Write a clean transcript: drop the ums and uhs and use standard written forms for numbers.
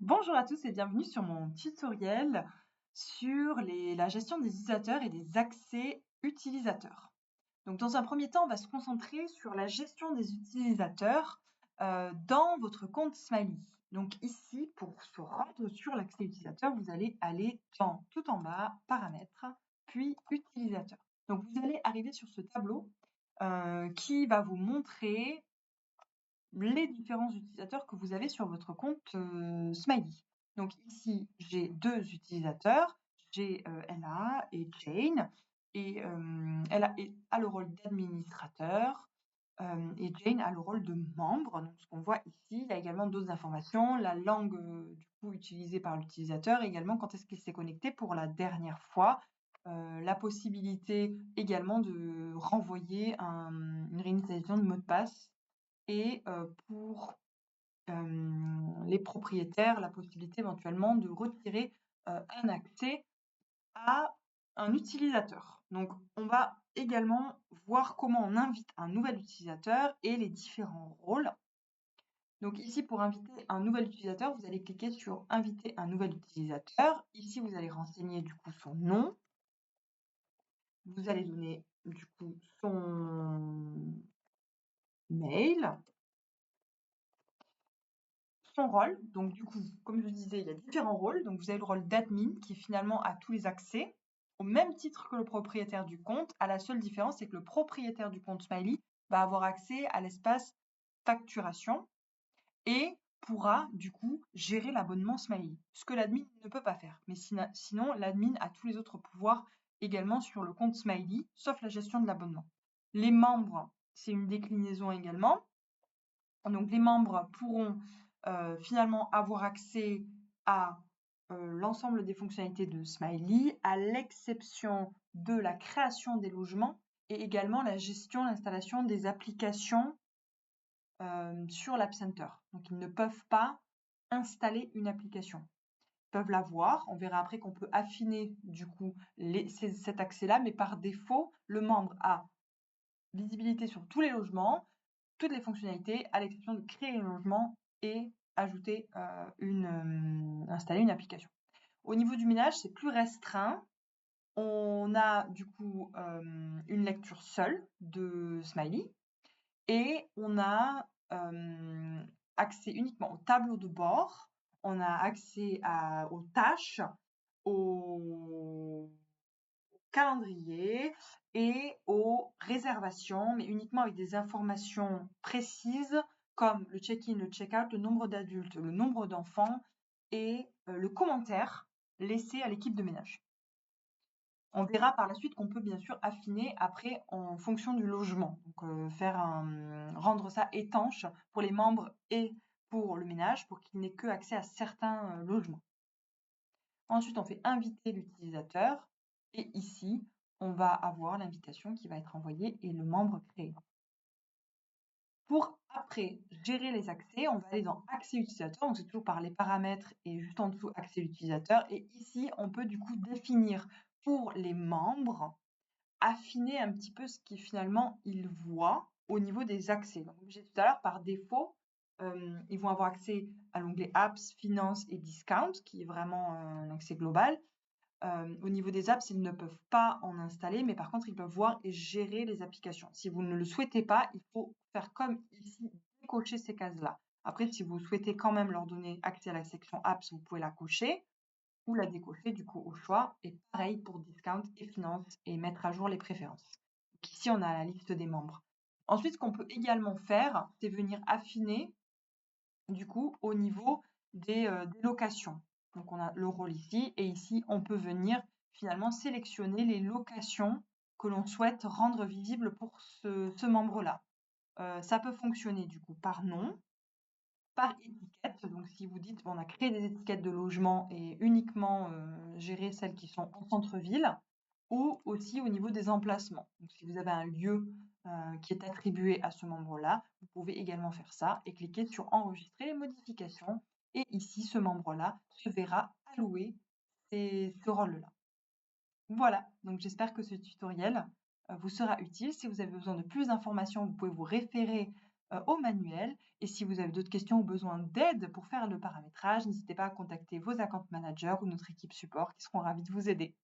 Bonjour à tous et bienvenue sur mon tutoriel sur la gestion des utilisateurs et des accès utilisateurs. Donc dans un premier temps, on va se concentrer sur la gestion des utilisateurs dans votre compte Smiley. Donc ici, pour se rendre sur l'accès utilisateur, vous allez aller tout en bas, paramètres, puis utilisateurs. Donc vous allez arriver sur ce tableau qui va vous montrer les différents utilisateurs que vous avez sur votre compte Smiley. Donc ici, j'ai deux utilisateurs, j'ai Ella et Jane, et Ella a le rôle d'administrateur et Jane a le rôle de membre. Donc ce qu'on voit ici, il y a également d'autres informations, la langue du coup utilisée par l'utilisateur, également quand est-ce qu'il s'est connecté pour la dernière fois, la possibilité également de renvoyer une réinitialisation de mot de passe et pour les propriétaires, la possibilité éventuellement de retirer un accès à un utilisateur. Donc, on va également voir comment on invite un nouvel utilisateur et les différents rôles. Donc ici, pour inviter un nouvel utilisateur, vous allez cliquer sur « Inviter un nouvel utilisateur ». Ici, vous allez renseigner du coup son nom. Vous allez donner du coup son mail. Son rôle, donc du coup, comme je disais, il y a différents rôles. Donc vous avez le rôle d'admin qui finalement a tous les accès, au même titre que le propriétaire du compte. À la seule différence, c'est que le propriétaire du compte Smiley va avoir accès à l'espace facturation et pourra du coup gérer l'abonnement Smiley, ce que l'admin ne peut pas faire. Mais sinon, l'admin a tous les autres pouvoirs également sur le compte Smiley, sauf la gestion de l'abonnement. Les membres, c'est une déclinaison également. Donc les membres pourront finalement avoir accès à l'ensemble des fonctionnalités de Smiley, à l'exception de la création des logements et également la gestion, l'installation des applications sur l'App Center. Donc ils ne peuvent pas installer une application. Ils peuvent l'avoir. On verra après qu'on peut affiner du coup cet accès-là, mais par défaut, le membre a visibilité sur tous les logements, toutes les fonctionnalités, à l'exception de créer un logement et ajouter installer une application. Au niveau du ménage, c'est plus restreint. On a du coup une lecture seule de Smiley et on a accès uniquement au tableau de bord. On a accès aux tâches, au calendrier et aux réservations, mais uniquement avec des informations précises comme le check-in, le check-out, le nombre d'adultes, le nombre d'enfants et le commentaire laissé à l'équipe de ménage. On verra par la suite qu'on peut bien sûr affiner après en fonction du logement, donc rendre ça étanche pour les membres et pour le ménage pour qu'il n'ait que accès à certains logements. Ensuite, on fait inviter l'utilisateur et ici, on va avoir l'invitation qui va être envoyée et le membre créé. Pour après gérer les accès, on va aller dans accès utilisateur, donc c'est toujours par les paramètres et juste en dessous accès utilisateur. Et ici, on peut du coup définir pour les membres, affiner un petit peu ce qu'ils finalement ils voient au niveau des accès. Donc, comme j'ai dit tout à l'heure, par défaut, ils vont avoir accès à l'onglet Apps, Finances et Discount, qui est vraiment un accès global. Au niveau des apps, ils ne peuvent pas en installer, mais par contre, ils peuvent voir et gérer les applications. Si vous ne le souhaitez pas, il faut faire comme ici, décocher ces cases-là. Après, si vous souhaitez quand même leur donner accès à la section apps, vous pouvez la cocher ou la décocher du coup au choix. Et pareil pour discount et finance et mettre à jour les préférences. Donc ici, on a la liste des membres. Ensuite, ce qu'on peut également faire, c'est venir affiner du coup au niveau des locations. Donc on a le rôle ici et ici on peut venir finalement sélectionner les locations que l'on souhaite rendre visibles pour ce membre-là. Ça peut fonctionner du coup par nom, par étiquette. Donc si vous dites on a créé des étiquettes de logement et uniquement gérer celles qui sont en centre-ville, ou aussi au niveau des emplacements. Donc si vous avez un lieu qui est attribué à ce membre-là, vous pouvez également faire ça et cliquer sur enregistrer les modifications. Et ici, ce membre-là se verra allouer ce rôle-là. Voilà, donc j'espère que ce tutoriel vous sera utile. Si vous avez besoin de plus d'informations, vous pouvez vous référer au manuel. Et si vous avez d'autres questions ou besoin d'aide pour faire le paramétrage, n'hésitez pas à contacter vos account managers ou notre équipe support qui seront ravis de vous aider.